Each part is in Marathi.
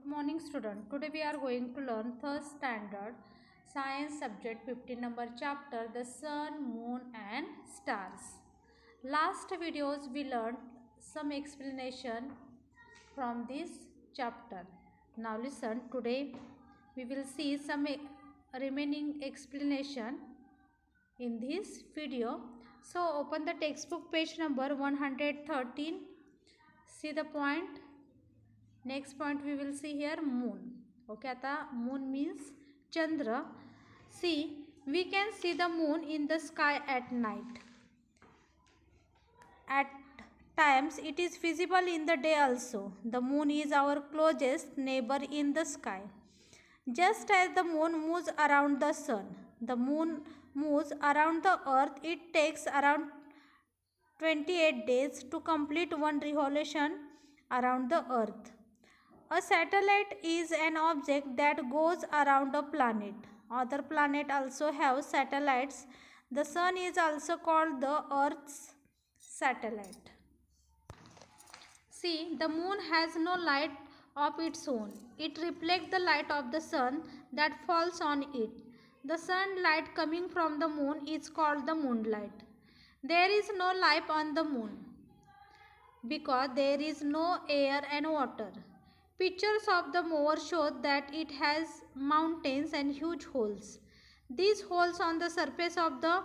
morning student. Today we are going to learn third standard science subject 15 number chapter the sun, moon and stars. Last videos we learned some explanation from this chapter. Now listen, today we will see some remaining explanation in this video. So open the textbook page number 113. See the point. Next point we will see here moon. Okay, आता moon means chandra. See, we can see the moon in the sky at night. At times it is visible in the day also. The moon is our closest neighbor in the sky. Just as the moon moves around the sun, the moon moves around the earth. It takes around 28 days to complete one revolution around the earth. A satellite is an object that goes around a planet. Other planets also have satellites. The sun is also called the Earth's satellite. See, the moon has no light of its own. It reflects the light of the sun that falls on it. The sunlight coming from the moon is called the moonlight. There is no life on the moon because there is no air and water. Pictures of the moon show that it has mountains and huge holes. These holes on the surface of the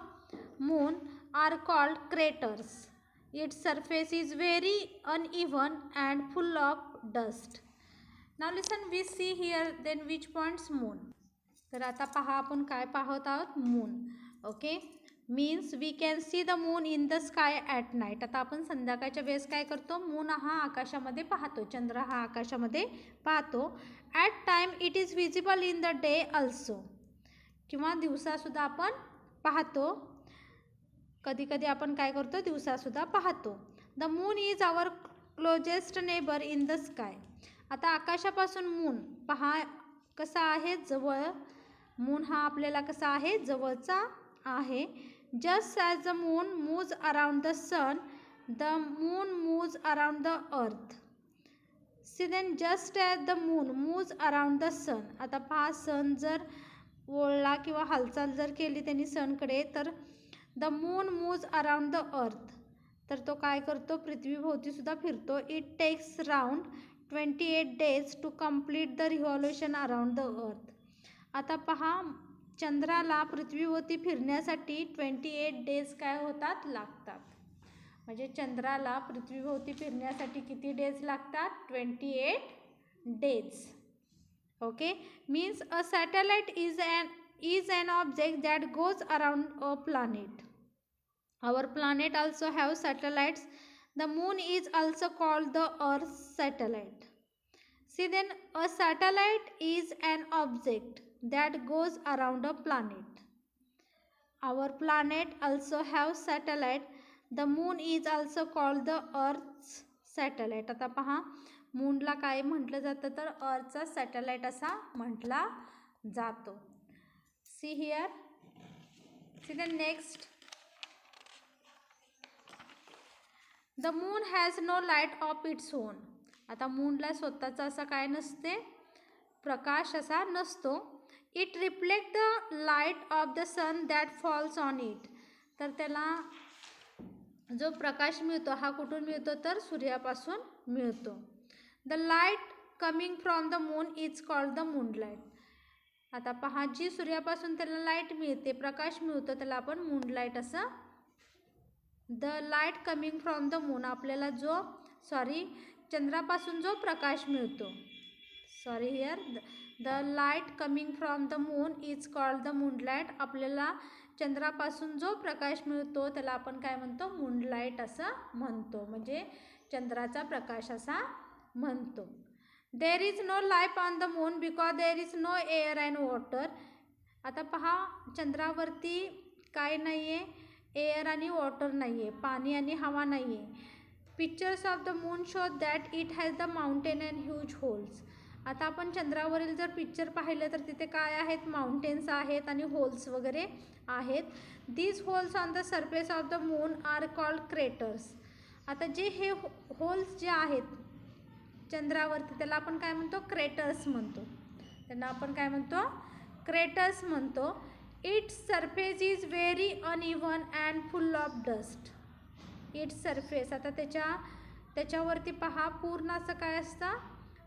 moon are called craters. Its surface is very uneven and full of dust. Now listen, we see here then which points moon. तर आता पहा आपण काय पाहत आहोत moon. Okay. Means we can see the moon in the sky at night. आता आपण संध्याकाळच्या वेळेस काय करतो, मून हा आकाशामध्ये पाहतो, चंद्र हा आकाशामध्ये पाहतो. At time it is visible in the day also, किंवा दिवसासुद्धा आपण पाहतो. कधी कधी आपण काय करतो, दिवसासुद्धा पाहतो. The moon is our closest neighbour in the sky. आता आकाशापासून मून पहा कसा आहे, जवळ. मून हा आपल्याला कसा आहे, जवळचा आहे. Just as the moon moves around the sun, the moon moves around the earth. See then, just as the moon moves around the sun. आता पहा, सन जर वळला किंवा हालचाल जर केली त्यांनी सनकडे, तर the moon moves around the earth. तर तो काय करतो, पृथ्वीभोवती सुद्धा फिरतो. It takes round 28 days to complete the revolution around the earth. आता पहा, चंद्राला पृथ्वीभोवती फिरण्यासाठी 28 डेज काय होतात, लागतात. म्हणजे चंद्राला पृथ्वीभोवती फिरण्यासाठी किती डेज लागतात, 28 days. Okay. Means a satellite is an object that goes around a planet. Our planet also have satellites. The moon is also called the Earth's satellite. See then, a satellite is an object that goes around a planet. Our planet also have satellite. The moon is also called the Earth's satellite. आता पहा, मूनला काय म्हटलं जातं, तर अर्थचा सॅटेलाइट असा म्हटला जातो. See here. See the next. The moon has no light of its own. आता मूनला स्वतःचा असा काय नसते, प्रकाश असा नसतो. It reflect the light of the sun that falls on it. तर त्याला जो प्रकाश मिळतो हा कुठून मिळतो, तर सूर्यापासून मिळतो. The light coming from the moon is called the moonlight. आता पहा, जी सूर्यापासून त्याला लाईट मिळते, प्रकाश मिळतो, त्याला आपण मूनलाईट असं. The light coming from the moon, आपल्याला जो चंद्रापासून जो प्रकाश मिळतो. Here the light coming from the moon is called the moonlight. आपल्याला चंद्रापासून जो प्रकाश मिळतो त्याला आपण काय म्हणतो, मूनलाईट असं म्हणतो, म्हणजे चंद्राचा प्रकाश असा म्हणतो. There is no life on the moon because there is no air and water. आता पहा, चंद्रावरती काय नाही आहे, एअर आणि वॉटर नाही आहे, पाणी आणि हवा नाही आहे. Pictures of the moon show that it has the mountain and huge holes. आता आपण चंद्रावरील जर पिक्चर पाहिलं तर तिथे काय आहेत, माउंटेन्स आहेत आणि होल्स वगैरे आहेत. These holes on the surface of the moon are called craters. आता जे हे होल्स जे आहेत चंद्रावरती, त्याला आपण काय म्हणतो, क्रेटर्स म्हणतो. त्यांना आपण काय म्हणतो, क्रेटर्स म्हणतो. Its surface is very uneven and full of dust. Its surface, आता त्याच्यावरती पहा पूर्ण असं काय असतं,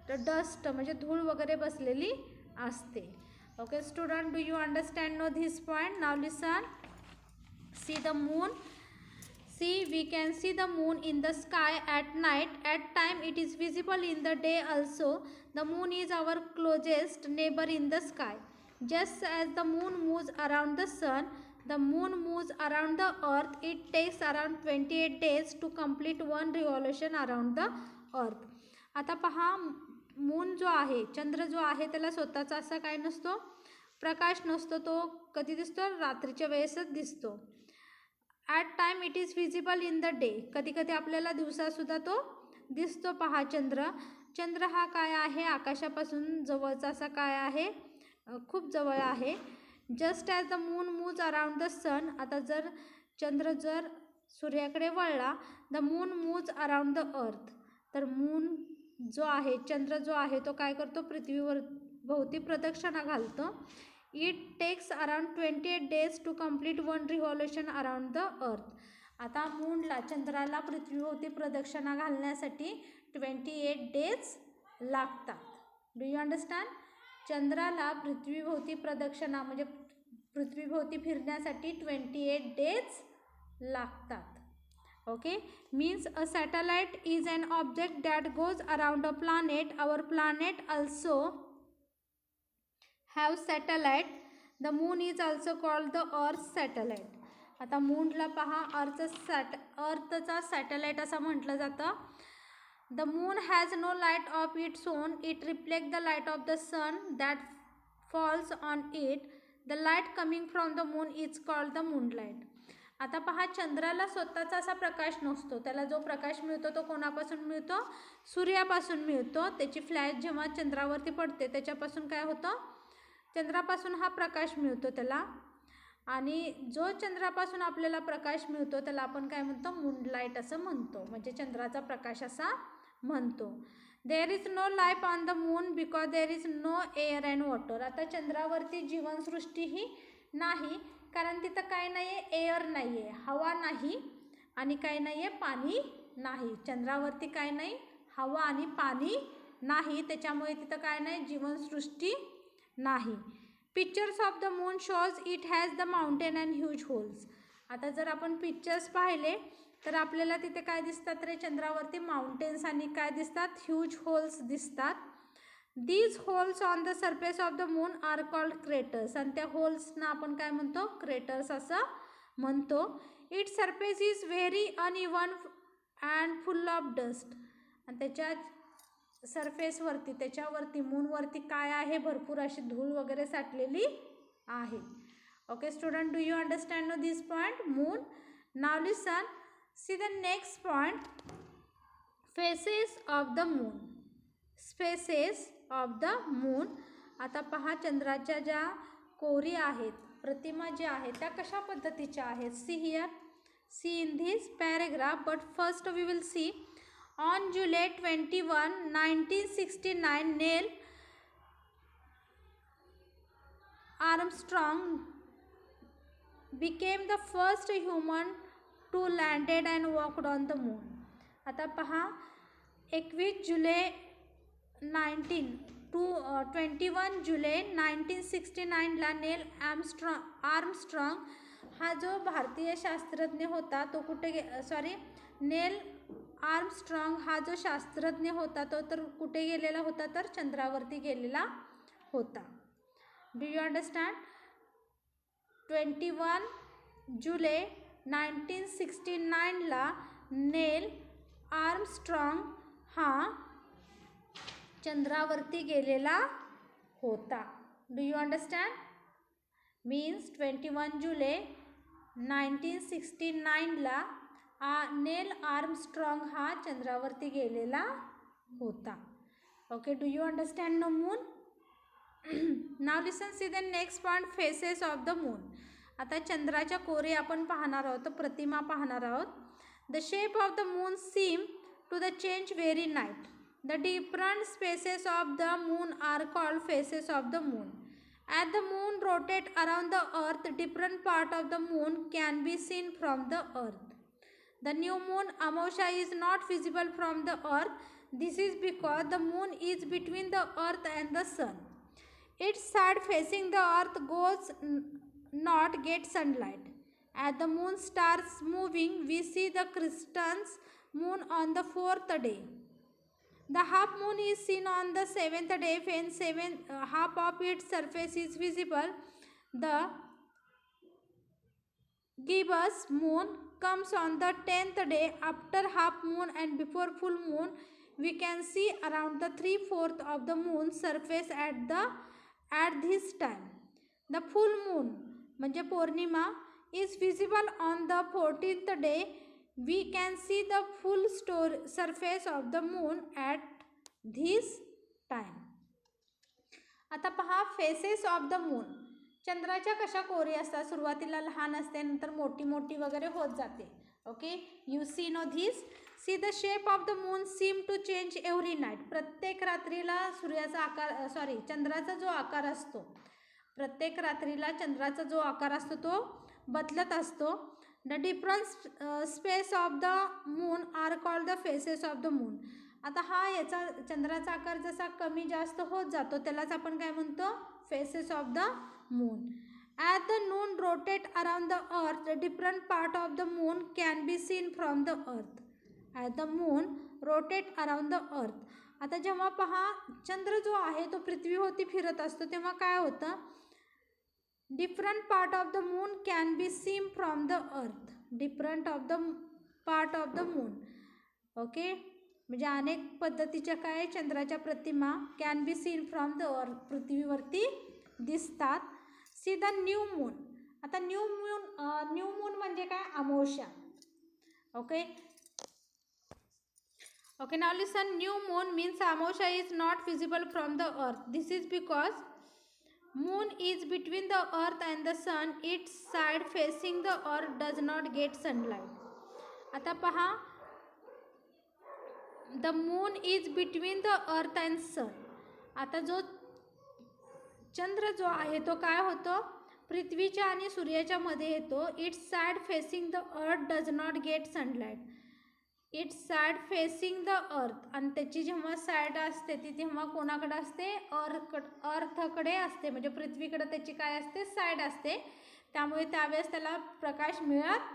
तर डस्ट म्हणजे धूळ वगैरे बसलेली असते. Okay student, do you understand no this point? Now listen. See the moon. See, we can see the moon in the sky at night. At time it is visible in the day also. The moon is our closest neighbor in the sky. Just as the moon moves around the sun, the moon moves around the earth. It takes around 28 days to complete one revolution around the earth. आता पहा, मून जो आहे, चंद्र जो आहे, त्याला स्वतःचा असा काय नसतो, प्रकाश नसतो. तो कधी दिसतो, रात्रीच्या वेळेसच दिसतो. At time it is visible in the day, कधी कधी आपल्याला दिवसासुद्धा तो दिसतो. पहा चंद्र हा काय आहे, आकाशापासून जवळचा असा काय आहे, खूप जवळ आहे. Just as the moon moves around the sun, आता चंद्र जर सूर्याकडे वळला, the moon moves around the earth, तर मून जो आहे, चंद्र जो आहे, तो काय करतो, पृथ्वीवर भोवती प्रदक्षिणा घालतो. It takes around 28 days to complete one revolution around the earth. आता मूनला, चंद्राला पृथ्वीभोवती प्रदक्षिणा घालण्यासाठी 28 days लागतात. Do you understand? चंद्राला पृथ्वीभोवती प्रदक्षिणा म्हणजे पृथ्वीभोवती फिरण्यासाठी 28 days लागतात. Okay, means a satellite is an object that goes around a planet. Our planet also have satellite. The moon is also called the earth satellite. आता मूनला पहा, अर्थचा सॅटेलाइट असं म्हटलं जातं. The moon has no light of its own. It reflects the light of the sun that falls on it. The light coming from the moon is called the moonlight. आता पहा, चंद्राला स्वतःचा असा प्रकाश नसतो. त्याला जो प्रकाश मिळतो तो कोणापासून मिळतो, सूर्यापासून मिळतो. त्याची फ्लॅश जेव्हा चंद्रावरती पडते त्याच्यापासून काय होतं, चंद्रापासून हा प्रकाश मिळतो त्याला. आणि जो चंद्रापासून आपल्याला प्रकाश मिळतो त्याला आपण काय म्हणतो, मूनलाईट असं म्हणतो, म्हणजे चंद्राचा प्रकाश असा म्हणतो. There is no life on the moon because there is no air and water. आता चंद्रावरती जीवनसृष्टीही नाही, कारण तिथं काय नाही आहे, एअर नाही आहे, हवा नाही, आणि काय नाही आहे, पाणी नाही. चंद्रावरती काय नाही, हवा आणि पाणी नाही, त्याच्यामुळे तिथं काय नाही, जीवनसृष्टी नाही. Pictures of the moon shows it has the mountain and huge holes. आता जर आपण पिक्चर्स पाहिले तर आपल्याला तिथे काय दिसतात रे, चंद्रावरती माउंटेन्स आणि काय दिसतात, ह्यूज होल्स दिसतात. These holes on the surface of the moon are called craters. आणि त्या होल्सना आपण काय म्हणतो, क्रेटर्स असं म्हणतो. It surface is very uneven and full of dust. आणि त्याच्या सरफेसवरती, त्याच्यावरती, मूनवरती काय आहे, भरपूर अशी धूळ वगैरे साठलेली आहे. Okay student, do you understand no this point, moon? Now listen. See the next point, phases of the moon. Phases of the moon. आता पहा, चंद्राच्या ज्या कोरी आहेत, प्रतिमा ज्या आहेत, त्या कशा पद्धतीच्या आहेत. See here, see in this paragraph. But first we will see. On July 21, 1969, Neil Armstrong became the first human to landed and walked on the moon. आता पहा, 21 जुलै 21 जुलै 1969ला नेल आर्मस्ट्रॉंग हा जो भारतीय शास्त्रज्ञ होता तो नेल आर्मस्ट्रॉंग हा जो शास्त्रज्ञ होता तो तर कुठे गेलेला होता, तर चंद्रावरती गेलेला होता. Do you understand? 21 जुलै 1969ला नेल आर्मस्ट्रॉंग हा चंद्रावरती गेलेला होता. Do you understand? मीन्स 21 जुलै 1969ला नेल आर्मस्ट्रॉंग हा चंद्रावरती गेलेला होता. Okay, do you understand no moon? Now listen, see the next point, phases of the moon. आता चंद्राच्या कोरे आपण पाहणार आहोत, प्रतिमा पाहणार आहोत. The shape of the moon seem to the change very night. The different spaces of the moon are called phases of the moon. As the moon rotates around the earth, different part of the moon can be seen from the earth. The new moon Amosha is not visible from the earth. This is because the moon is between the earth and the sun. Its side facing the earth goes not get sunlight. As the moon starts moving, we see the crescent moon on the fourth day. The half moon is seen on the seventh day when half of its surface is visible. The gibbous moon comes on the 10th day after half moon and before full moon. We can see around the 3/4 of the moon's surface at this time. The full moon म्हणजे पौर्णिमा is visible on the 14th day. We can see the full surface of the moon at this time. आता पहा फेसेस ऑफ द मून. चंद्राच्या कशा कोरी असतात, सुरुवातीला लहान असते नंतर मोठी मोठी वगैरे होत जाते. Okay, you see no this. See the shape of the moon seem to change every night. प्रत्येक रात्रीला सूर्याचा आकार चंद्राचा जो आकार असतो, प्रत्येक रात्रीला चंद्राचा जो आकार असतो तो बदलत असतो. The different phases of the moon are called the phases of the moon. आता हा याचा चंद्राचा आकार जसा कमी जास्त होत जातो त्यालाच आपण काय म्हणतो, faces of the moon. As the moon rotates around the earth, the different part of the moon can be seen from the earth. As the moon rotates around the earth. आता जेव्हा पहा चंद्र जो आहे तो पृथ्वीभोवती फिरत असतो तेव्हा काय होतं, different part of the moon can be seen from the earth. Different of the part of the moon. Okay, म्हणजे अनेक पद्धतीच्या काय चंद्राच्या प्रतिमा can be seen from the earth, पृथ्वीवरती दिसतात. See the new moon. आता न्यू मून म्हणजे काय, अमावस्या. Okay okay, now listen. New moon means अमावस्या is not visible from the earth. This is because moon is between the earth and the sun. Its side facing the earth does not get sunlight. आता पहा, the moon is between the earth and sun. आता जो चंद्र जो आहे तो काय होतो, पृथ्वीच्या आणि सूर्याच्या मध्ये येतो. It's side facing the earth does not gate sunlight. It's side facing the earth. आणि त्याची जेव्हा साईड असते ती तेव्हा कोणाकडे असते, अर्थकडे असते, म्हणजे पृथ्वीकडे त्याची काय असते, साईड असते. त्यामुळे त्यावेळेस त्याला प्रकाश मिळत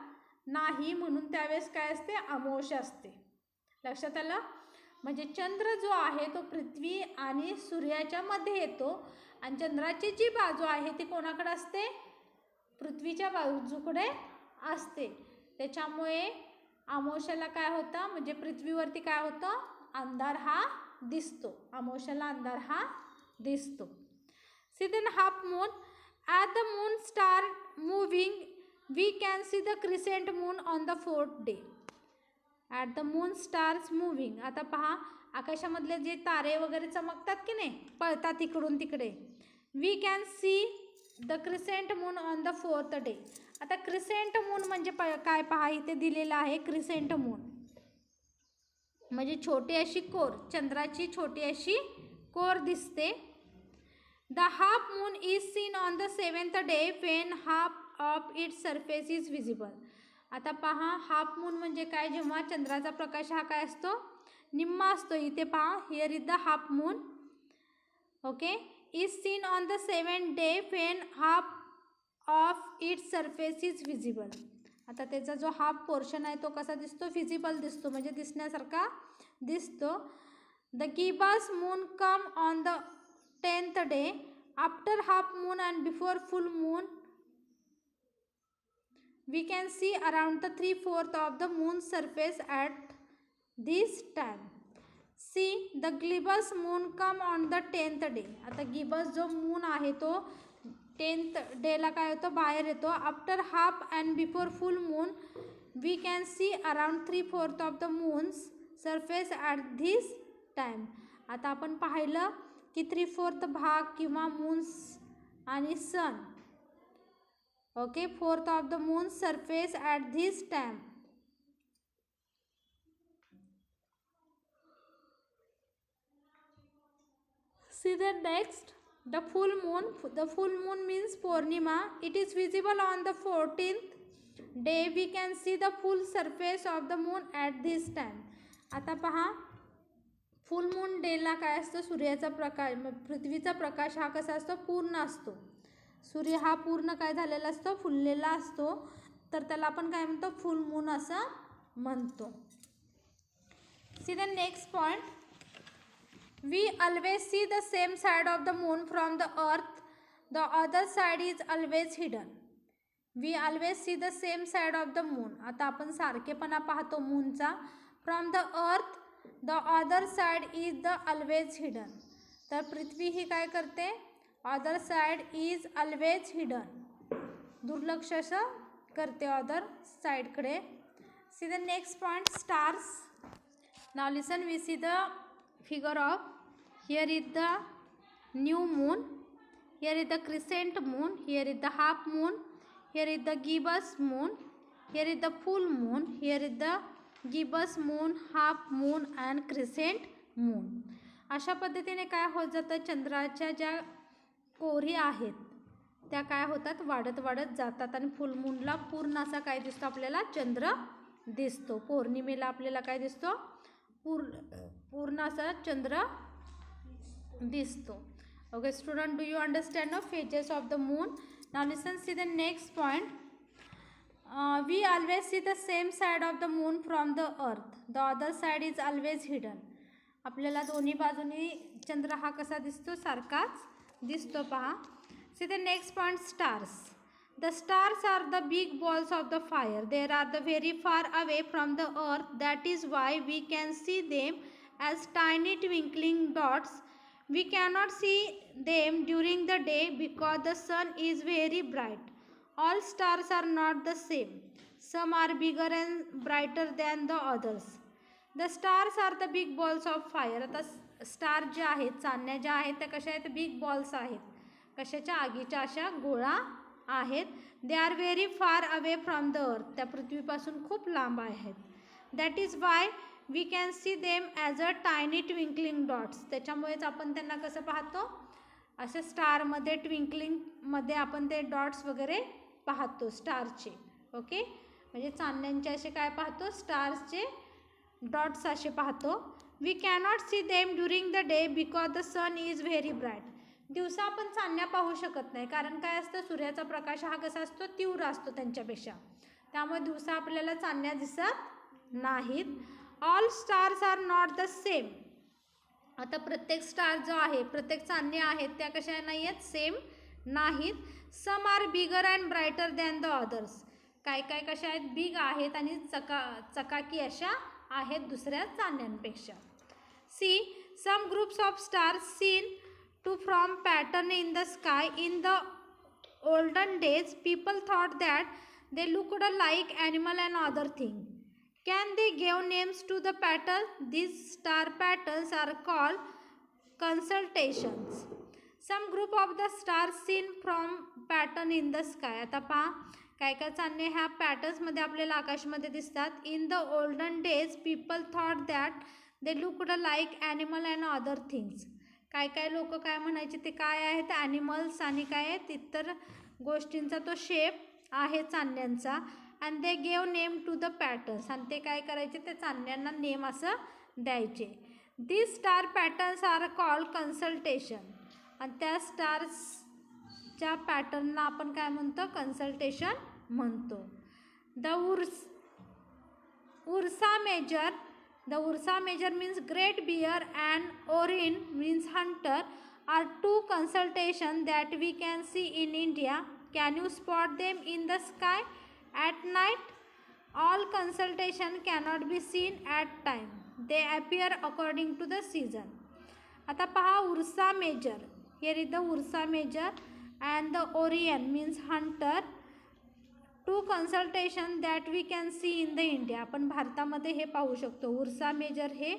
नाही, म्हणून त्यावेळेस काय असते, अमावस्या असते. लक्षात आलं. म्हणजे चंद्र जो आहे तो पृथ्वी आणि सूर्याच्या मध्ये येतो आणि चंद्राची जी बाजू आहे ती कोणाकडे असते, पृथ्वीच्या बाजूकडे असते. त्याच्यामुळे अमावस्याला काय होतं, म्हणजे पृथ्वीवरती काय होतं, अंधार हा दिसतो. अमावस्याला अंधार हा दिसतो. See then half moon. At the moon start moving we can see the crescent moon on the fourth day. At the moon stars moving. आता पहा आकाशामधले जे तारे वगैरे चमकतात की नाही, पळतात इकडून तिकडे. We can see the crescent moon on the fourth day. आता क्रिसेंट मून म्हणजे काय पहा, इथे दिलेलं आहे. क्रिसेंट मून म्हणजे छोटी अशी कोर, चंद्राची छोटी अशी कोर दिसते. The half moon is seen on the 7th day when half of its surface is visible. आता पहा हाफ मून म्हणजे काय, जेव्हा चंद्राचा प्रकाश हा काय असतो, निम्मा असतो. इथे पहा, here is the half moon. Okay, is seen on the 7th day when half of its surface is visible. आता त्याचा जो हाफ पोर्शन आहे तो कसा दिसतो, विजिबल दिसतो, म्हणजे दिसण्यासारखा दिसतो. The gibbous moon come on the 10th day after half moon and before full moon. We can see around the 3/4 of the moon's surface at this time. See the gibbous moon come on the 10th day. आता गिबस जो मून आहे तो 10th डेला काय होतो, बाहेर येतो. After half and before full moon we can see around 3/4 of the moon's surface at this time. आता आपण पाहिलं की 3/4 भाग किंवा मून्स आणि सन. Okay, 4th of the moon's surface at this time. See the next, the full moon. The full moon means Purnima. It is visible on the 14th day. We can see the full surface of the moon at this time. आता पहा, फुल मून डेला काय असतं, सूर्याचा प्रकाश, पृथ्वीचा प्रकाश हा कसा असतो, पूर्ण असतो. सूर्य हा पूर्ण काय झालेला असतो, फुललेला असतो, तर त्याला आपण काय म्हणतो, फुल मून असं म्हणतो. C the next point, we always see the same side of the moon from the earth, the other side is always hidden. We always see the same side of the moon. आता आपण सारखेपणा पाहतो मूनचा. From the earth the other side is the always hidden. तर पृथ्वी ही काय करते, other side is always hidden, दुर्लक्ष करते अदर साइडकडे. See the next point, stars. Now listen, we see the figure of, here is the new moon, here is the crescent moon, here is the half moon, here is the gibbous moon, here is the full moon, here is the gibbous moon, half moon and crescent moon. अशा पद्धतीने काय होत जातं, चंद्राच्या ज्या कोरी आहेत त्या काय होतात, वाढत वाढत जातात आणि फुल मूनला पूर्ण असा काय दिसतो, आपल्याला चंद्र दिसतो. पौर्णिमेला आपल्याला काय दिसतो, पूर्ण असा चंद्र दिसतो. Okay student, do you understand no phases of the moon? Now listen, see the next point, we always see the same side of the moon from the earth, the other side is always hidden. आपल्याला दोन्ही बाजूनी चंद्र हा कसा दिसतो, सारखाच दिसतो. पहा, C the next point, stars. The stars are the big balls of the fire. They are the very far away from the earth. That is why we can see them as tiny twinkling dots. We cannot see them during the day because the sun is very bright. All stars are not the same. Some are bigger and brighter than the others. The stars are the big balls of fire. आता स्टार जे आहेत, चांदण्या ज्या आहेत त्या कशा आहेत, बिग बॉल्स आहेत. कशाच्या, आगीच्या अशा गोळा आहेत. They are very far away from the earth. त्या पृथ्वीपासून खूप लांब आहेत. That is why we can see them as a tiny twinkling dots. त्याच्यामुळेच आपण त्यांना कसं पाहतो, अशा स्टारमध्ये, ट्विंकलिंगमध्ये आपण ते डॉट्स वगैरे पाहतो स्टारचे. ओके, म्हणजे चांदण्यांचे असे काय पाहतो, स्टार्सचे डॉट्स असे पाहतो. We cannot see them during the day because the sun is very bright. दिवसा आपण चांदण्या पाहू शकत नाही, कारण काय असतं, सूर्याचा प्रकाश हा कसा असतो, तीव्र असतो त्यांच्यापेक्षा, त्यामुळे दिवसा आपल्याला चांदण्या दिसत नाहीत. All stars are not the same. आता प्रत्येक स्टार जो आहे, प्रत्येक चांदण्या आहेत त्या कशा नाही आहेत, सेम नाहीत. Some are bigger and brighter than the others. काय काय कशा आहेत, बिग आहेत आणि चकाकी अशा आहेत दुसऱ्या चांदण्यांपेक्षा. See some groups of stars seen to form pattern in the sky. In the olden days people thought that they looked like animal and other thing. Can they give names to the pattern? These star patterns are called constellations. Some group of the stars seen from pattern in the sky. आता पहा, काय काय चांदणे ह्या पॅटर्न्समध्ये आपल्याला आकाशमध्ये दिसतात. In the olden days people thought that they looked like animal and other things. काय काय लोक काय म्हणायचे, ते काय आहेत, ॲनिमल्स आणि काय आहेत, इतर गोष्टींचा तो शेप आहे चांदण्यांचा. And they gave name to the patterns. आणि ते काय करायचे, ते चांदण्यांना नेम असं द्यायचे. This star patterns are called constellation. आणि त्या स्टार्सच्या पॅटर्नला आपण काय म्हणतो, कन्सल्टेशन म्हणतो. The Ursa Major. The Ursa Major means Great Bear and Orion means Hunter are two constellations that we can see in India. Can you spot them in the sky at night? All constellations cannot be seen at time. They appear according to the season. आता पहा, Ursa Major. Here is the Ursa Major and the Orion means Hunter. Two constellation that we can see in the India. आपण भारतामध्ये हे पाहू शकतो. उर्सा मेजर हे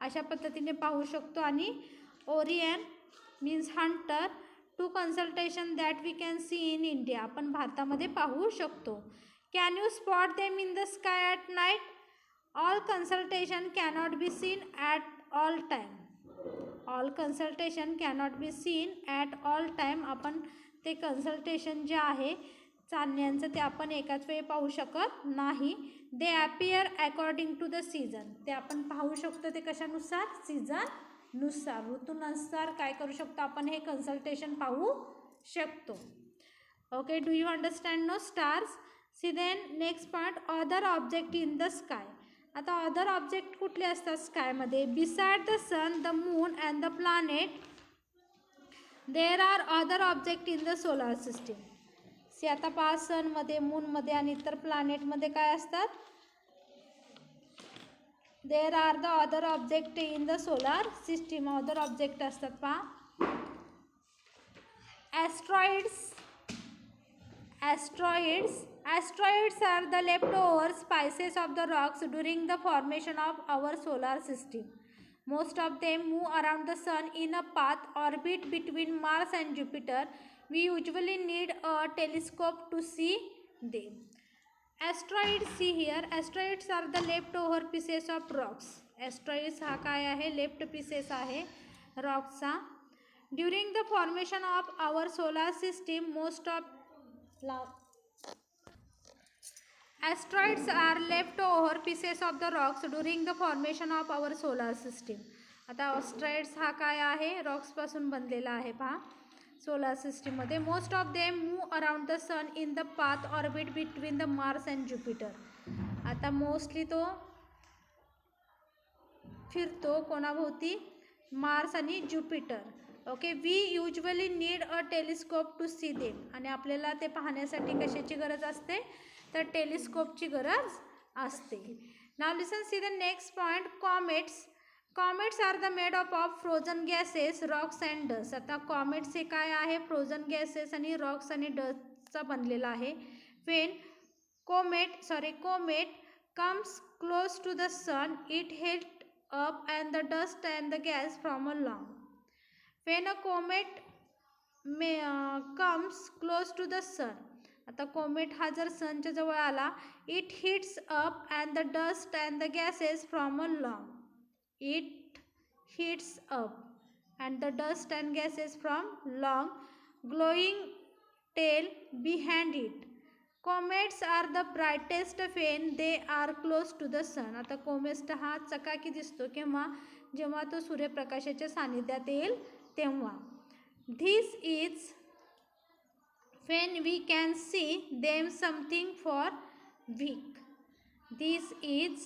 अशा पद्धतीने पाहू शकतो आणि Orion means hunter, two constellation that we can see in India, आपण भारतामध्ये पाहू शकतो. Can you spot them in the sky at night? All constellation cannot be seen at all time. All constellation cannot be seen at all time. आपण ते कन्सल्टेशन जे आहे चांदण्यांचं ते आपण एकाच वेळी पाहू शकत नाही. They appear according to the season. ते आपण पाहू शकतो ते कशानुसार, सीझननुसार, ऋतूनुसार काय करू शकतो आपण, हे कन्सल्टेशन पाहू शकतो. Okay, do you understand no stars. See then next part, other object in the sky. आता अदर ऑब्जेक्ट कुठले असतात स्कायमध्ये, beside the sun, the moon and the planet there are other object in the solar system. See आता पहा, सनमध्ये, मूनमध्ये आणि इतर प्लॅनेटमध्ये काय असतात, there are the other object in the solar system. Other object असतात पहा, Asteroids are the leftover pieces of the rocks during the formation of our solar system. Most of them move around the sun in a path orbit between Mars and Jupiter. We usually need a telescope to see them. Asteroids, see here, asteroids are the leftover pieces of rocks. Asteroids हा काय आहे, लेफ्ट पीसेस आहे रॉक्सचा. During the formation of our solar system, most of asteroids are leftover pieces of the rocks during the formation of our solar system. आता asteroids हा काय आहे, रॉक्सपासून बनलेला आहे पहा सोलार सिस्टीममध्ये. Most of them move around the sun in the path orbit between the Mars and Jupiter. आता मोस्टली तो फिरतो कोणाभोवती, मार्स आणि Jupiter. Okay, we usually need a telescope to see them. आणि आपल्याला ते पाहण्यासाठी कशाची गरज असते, तर टेलिस्कोपची गरज असते. Now listen, see the next point, comets are the made up of frozen gases, rocks and dust. आता कॉमेट्स हे काय आहे, फ्रोझन गॅसेस आणि रॉक्स आणि डस्टचा बनलेला आहे. When comet comes close to the sun, it heat up and the dust and the gas from a long. When a comet comes close to the sun, आता कोमेट हा जर सनच्या जवळ आला, it heats up and the dust and the gases from a long. It heats up and the dust and gases from long glowing tail behind it. Comets are the brightest when they are close to the sun. आता कोमेट हा चकाकी दिसतो केव्हा, जेव्हा तो सूर्यप्रकाशाच्या सानिध्यात येईल तेव्हा. This is when we can see them something for week. This is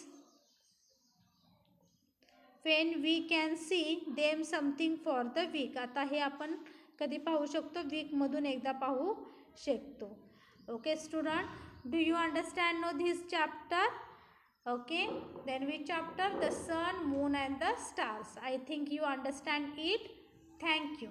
when we can see them something for the week. आता हे आपण कधी पाहू शकतो, वीकमधून एकदा पाहू शकतो. Okay student, do you understand no this chapter. Okay, then we chapter the sun, moon and the stars. I think you understand it. Thank you.